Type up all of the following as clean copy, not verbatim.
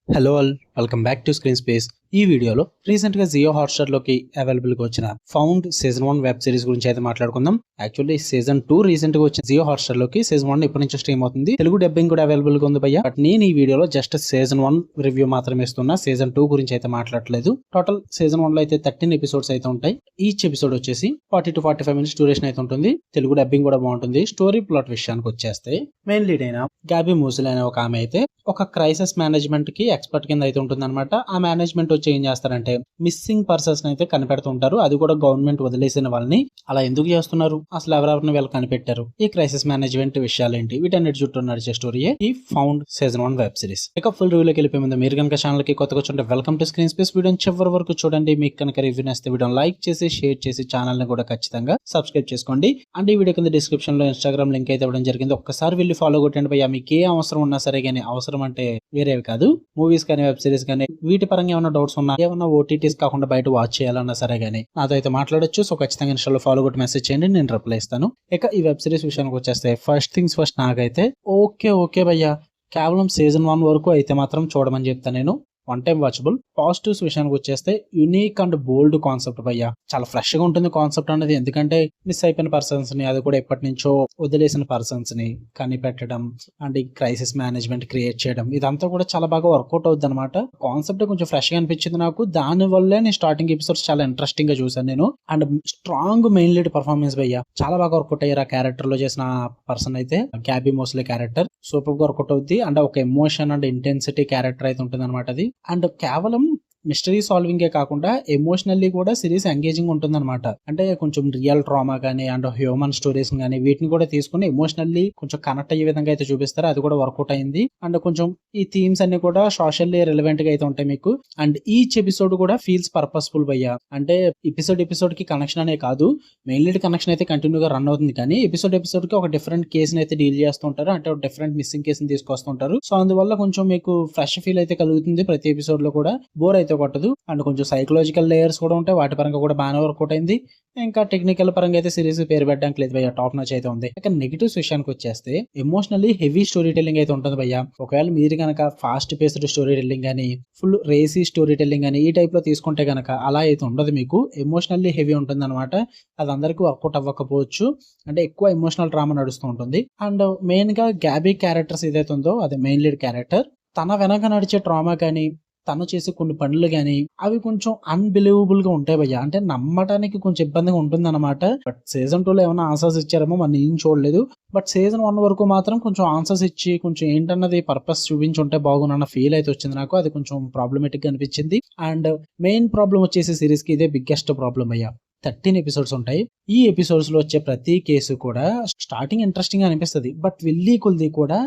Hello all, welcome back to screen space. ఈ వీడియోలో recent గా జియో హాట్స్టార్ లోకి అవైలబుల్ గా వచ్చిన ఫౌండ్ సీజన్ 1 వెబ్ సిరీస్ గురించి అయితే మాట్లాడుకుందాం. యాక్చువల్లీ సీజన్ 2 రీసెంట్ గా వచ్చిన జియో హాట్స్టార్ లోకి సీజన్ 1 ఇప్పటి నుంచి స్ట్రీమ్ అవుతుంది. తెలుగు డబ్బింగ్ కూడా అవైలబుల్ గా ఉంది భయ్య. బట్ నేను ఈ వీడియోలో జస్ట్ సీజన్ 1 రివ్యూ మాత్రమే ఇస్తున్నా. సీజన్ 2 గురించి అయితే మాట్లాడలేదు. టోటల్ సీజన్ 1 లో అయితే 13 ఎపిసోడ్స్ అయితే ఉంటాయి. ఈచ్ ఎపిసోడ్ వచ్చేసి 40 to 45 మినిట్స్ డ్యూరేషన్ అయితే ఉంటుంది. తెలుగు డబ్బింగ్ కూడా బాగుంటుంది. స్టోరీ ప్లాట్ విషయానికి వచ్చేస్తే మెయిన్ లీడ్ అయిన గాబీ మూసిల్ అనే ఒక ఆమె అయితే ఒక క్రైసిస్ మేనేజ్మెంట్ కి ఎక్స్పర్ట్ కింద అయితే ఉంటుంది అనమాట. ఆ మేనేజ్మెంట్ వచ్చి ఏం చేస్తారంటే మిస్సింగ్ పర్సన్స్ అయితే కనిపెడుతుంటారు. అది కూడా గవర్నమెంట్ వదిలేసిన వాళ్ళని. అలా ఎందుకు చేస్తున్నారు, అసలు ఎవరెవరిని వీళ్ళు కనిపెట్టారు, ఈ క్రైసిస్ మేనేజ్మెంట్ విషయాలు ఏంటి, వీటన్నిటి చుట్టూ నడిచే స్టోరీయే ఈ ఫౌండ్ సీజన్ 1 వెబ్ సిరీస్. ఇక ఫుల్ రివ్యూలోకి వెళ్ళిపోయే ముందు మీరు కనుక ఛానల్ కి కొత్తగా వచ్చుంటే వెల్కమ్ టు స్క్రీన్ స్పేస్. వీడియోని చివరి వరకు చూడండి. మీకు కనుక రివ్యూ నచ్చితే వీడియోని లైక్ చేసి షేర్ చేసి ఛానల్ ని కూడా ఖచ్చితంగా సబ్స్క్రైబ్ చేసుకోండి. అండ్ ఈ వీడియో కింద డిస్క్రిప్షన్ లో ఇన్స్టాగ్రామ్ లింక్ అయితే ఇవ్వడం జరిగింది. ఒక్కసారి వెళ్ళి ఫాలో కొట్టండి భయ్యా. మీకు ఏ అవసరం ఉన్నా సరే కానీ, అవసరం అంటే వేరేవి కాదు, మూవీస్ కానీ వెబ్ సిరీస్ కానీ వీటి పరంగా ఏమైనా డౌట్స్ ఉన్నా, ఏమన్నా ఓటీటీస్ కాకుండా బయట వాచ్ చేయాలన్నా సరే కానీ నాతో అయితే మాట్లాడొచ్చు. సో ఖచ్చితంగా ఇన్స్టాలో ఫాలో కొట్టి మెసేజ్ చేయండి, నేను రిప్లై ఇస్తాను. ఇక ఈ వెబ్ సిరీస్ విషయానికి వచ్చేస్తే ఫస్ట్ థింగ్స్ ఫస్ట్, నాకైతే ఓకే భయ్యా, కేవలం సీజన్ 1 వరకు అయితే మాత్రం చూడమని చెప్తాను నేను. One time watchable. పాజిటివ్స్ విషయానికి వచ్చేస్తే యూనిక్ అండ్ బోల్డ్ కాన్సెప్ట్ భయ్యా. చాలా ఫ్రెష్ గా ఉంటుంది కాన్సెప్ట్ అనేది. ఎందుకంటే మిస్ అయిపోయిన పర్సన్స్ ని, అది కూడా ఎప్పటి నుంచో వదిలేసిన పర్సన్స్ ని కనిపెట్టడం అండ్ క్రైసిస్ మేనేజ్మెంట్ క్రియేట్ చేయడం, ఇదంతా కూడా చాలా బాగా వర్కౌట్ అవుతుంది అనమాట. కాన్సెప్ట్ కొంచెం ఫ్రెష్ గా అనిపించింది నాకు. దాని వల్లే నేను స్టార్టింగ్ ఎపిసోడ్స్ చాలా ఇంట్రెస్టింగ్ గా చూసాను నేను. And strong main lead performance భయ్యా, చాలా బాగా వర్కౌట్ అయ్యారు. ఆ క్యారెక్టర్ లో చేసిన పర్సన్ అయితే గాబీ మోస్లీ క్యారెక్టర్ సూపర్ గా వర్కౌట్ అవుద్ది. అండ్ ఒక ఎమోషన్ అండ్ ఇంటెన్సిటీ క్యారెక్టర్ అయితే ఉంటుంది అనమాట అది. అండ్ కేవలం మిస్టరీ సాల్వింగే కాకుండా ఎమోషనల్లీ కూడా సిరీస్ ఎంగేజింగ్ ఉంటుంది అనమాట. అంటే కొంచెం రియల్ ట్రామా కానీ అండ్ హ్యూమన్ స్టోరీస్ కానీ వీటిని కూడా తీసుకుని ఎమోషనల్లీ కొంచెం కనెక్ట్ అయ్యే విధంగా అయితే చూపిస్తారు. అది కూడా వర్కౌట్ అయింది. అండ్ కొంచెం ఈ థీమ్స్ అన్ని కూడా సోషల్లీ రిలవెంట్ గా అయితే ఉంటాయి మీకు. అండ్ ఈచ్ ఎపిసోడ్ కూడా ఫీల్స్ పర్పస్ఫుల్ భయ్యా. అంటే ఎపిసోడ్ కి కనెక్షన్ అనే కాదు, మెయిన్ లీడ్ కనెక్షన్ అయితే కంటిన్యూగా రన్ అవుతుంది. కానీ ఎపిసోడ్ కి ఒక డిఫరెంట్ కేసుని అయితే డీల్ చేస్తుంటారు. అంటే ఒక డిఫరెంట్ మిస్సింగ్ కేసుని తీసుకొస్తుంటారు. సో అందువల్ల కొంచెం మీకు ఫ్రెష్ ఫీల్ అయితే కలుగుతుంది. ప్రతి ఎపిసోడ్ లో కూడా బోర్ అయితే కొట్టదు. అండ్ కొంచెం సైకలాజికల్ లేయర్స్ కూడా ఉంటాయి. వాటి పరంగా కూడా బాగానే వర్కౌట్ అయింది. ఇంకా టెక్నికల్ పరంగా అయితే సిరీస్ పేరు పెట్టడానికి లేదు భయ్యా, టాప్ నచ్ అయితే ఉంది. ఇక నెగిటివ్స్ విషయానికి వచ్చేస్తే ఎమోషనల్లీ హెవీ స్టోరీ టెల్లింగ్ అయితే ఉంటుంది భయ్యా. ఒకవేళ మీరు కనుక ఫాస్ట్ పేస్డ్ స్టోరీ టెల్లింగ్ కానీ ఫుల్ రేసీ స్టోరీ టెల్లింగ్ కానీ ఈ టైప్ లో తీసుకుంటే కనుక అలా అయితే ఉండదు మీకు. ఎమోషనల్లీ హెవీ ఉంటుంది అనమాట. అది అందరికీ వర్కౌట్ అవ్వకపోవచ్చు. అంటే ఎక్కువ ఎమోషనల్ డ్రామా నడుస్తూ ఉంటుంది. అండ్ మెయిన్ గా గాబీ క్యారెక్టర్స్ ఏదైతే ఉందో, అది మెయిన్ లీడ్ క్యారెక్టర్, తన వెనక నడిచే ట్రామా కానీ తను చేసే కొన్ని పనులు కానీ అవి కొంచెం అన్బిలీవబుల్ గా ఉంటాయి భయ్యా. అంటే నమ్మటానికి కొంచెం ఇబ్బందిగా ఉంటుంది అనమాట. బట్ సీజన్ 2 లో ఏమైనా ఆన్సర్స్ ఇచ్చారేమో మనం ఏం చూడలేదు. బట్ సీజన్ 1 వరకు మాత్రం కొంచెం ఆన్సర్స్ ఇచ్చి కొంచెం ఏంటన్నది పర్పస్ చూపించి ఉంటే బాగున్న ఫీల్ అయితే వచ్చింది నాకు. అది కొంచెం ప్రాబ్లమేటిక్ గా అనిపించింది. అండ్ మెయిన్ ప్రాబ్లం వచ్చేసి సిరీస్ కి ఇదే బిగ్గెస్ట్ ప్రాబ్లం అయ్యా. 13 ఎపిసోడ్స్ ఉంటాయి. ఈ ఎపిసోడ్స్ లో వచ్చే ప్రతి కేసు కూడా స్టార్టింగ్ ఇంట్రెస్టింగ్ గా అనిపిస్తుంది. బట్ వెళ్ళి కొద్ది కూడా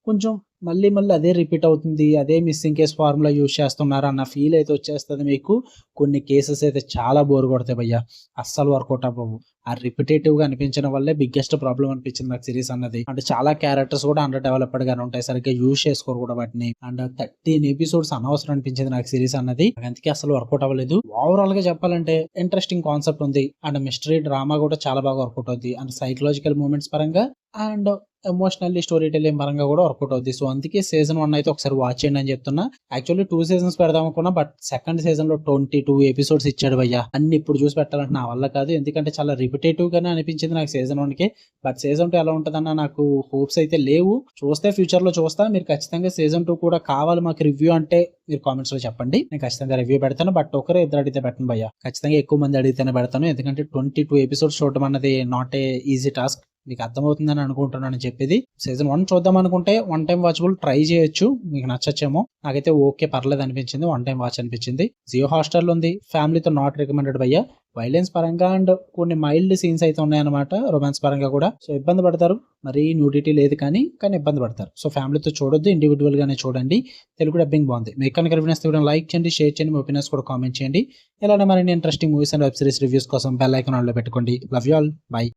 కొంచెం మళ్ళీ అదే రిపీట్ అవుతుంది, అదే మిస్సింగ్ కేస్ ఫార్ములా యూజ్ చేస్తున్నారు అన్న ఫీల్ అయితే వచ్చేస్తుంది మీకు. కొన్ని కేసెస్ అయితే చాలా బోర్ కొడతాయి భయ్యా, అస్సలు వర్కౌట్ అవ్వవు. ఆ రిపిటేటివ్ గా అనిపించడం వల్లే బిగ్గెస్ట్ ప్రాబ్లం అనిపించింది నాకు సిరీస్ అన్నది. అంటే చాలా క్యారెక్టర్స్ కూడా అండర్ డెవలప్డ్ గానే ఉంటాయి, సరిగ్గా యూజ్ చేసుకోరు కూడా వాటిని. అండ్ 13 ఎపిసోడ్స్ అనవసరం అనిపించింది నాకు సిరీస్ అన్నది. అందుకే అసలు వర్కౌట్ అవ్వలేదు. ఓవరాల్ గా చెప్పాలంటే ఇంట్రెస్టింగ్ కాన్సెప్ట్ ఉంది. అండ్ మిస్టరీ డ్రామా కూడా చాలా బాగా వర్కౌట్ అవుతుంది. అండ్ సైకలాజికల్ మూమెంట్స్ పరంగా అండ్ ఎమోషనల్లీ స్టోరీ టెల్లింగ్ పరంగా కూడా వర్కౌట్ అవుతుంది. సో అందుకే సీజన్ 1 అయితే ఒకసారి వాచ్ చేయండి అని చెప్తున్నా. యాక్చువల్లీ 2 seasons పెడదాం అనుకున్నా, బట్ సెకండ్ సీజన్ లో 22 ఎపిసోడ్స్ ఇచ్చాడు భయ్యా. అన్ని ఇప్పుడు చూసి పెట్టాలంటే నా వల్ల కాదు. ఎందుకంటే చాలా రిపిటేటివ్ గానే అనిపించింది నాకు సీజన్ 1 కి. బట్ సీజన్ 2 ఎలా ఉంటుందన్న నాకు హోప్స్ అయితే లేవు. చూస్తే ఫ్యూచర్ లో చూస్తా. మీరు ఖచ్చితంగా సీజన్ 2 కూడా కావాలి మాకు రివ్యూ అంటే మీరు కామెంట్స్ లో చెప్పండి, నేను ఖచ్చితంగా రివ్యూ పెడతాను. బట్ ఒకరే ఇద్దరు అడిగితే పెట్టను భయ్యా, ఖచ్చితంగా ఎక్కువ మంది అడిగితేనే పెడతాను. ఎందుకంటే 22 ఎపిసోడ్స్ చూడడం అన్నది నాట్ ఏ ఈజీ టాస్క్. మీకు అర్థమవుతుందని అనుకుంటున్నాను చెప్పేది. సీజన్ 1 చూద్దాం అనుకుంటే వన్ టైం వాచబుల్ ట్రై చేయొచ్చు, మీకు నచ్చచ్చేమో. నాకైతే ఓకే పర్లేదు అనిపించింది, వన్ టైం వాచ్ అనిపించింది. జియో హాట్స్టార్ లో ఉంది. ఫ్యామిలీతో నాట్ రికమెండెడ్ భయ్యా. వైలెన్స్ పరంగా అండ్ కొన్ని మైల్డ్ సీన్స్ అయితే ఉన్నాయన్నమాట, రొమాన్స్ పరంగా కూడా. సో ఇబ్బంది పడతారు, మరీ న్యూడిటీ లేదు కానీ ఇబ్బంది పడతారు. సో ఫ్యామిలీతో చూడొద్దు, ఇండివిజువల్ గానే చూడండి. తెలుగు డబ్బింగ్ బాగుంది. మీకు కనుక వీడియో లైక్ చేయండి, షేర్ చేయండి, మీ ఒపీనియన్స్ కూడా కామెంట్ చేయండి. ఇలానే మరిన్ని interesting movies and web series reviews కోసం బెల్ ఐకాన్ ఆన్ లో పెట్టుకోండి. Love you all, by.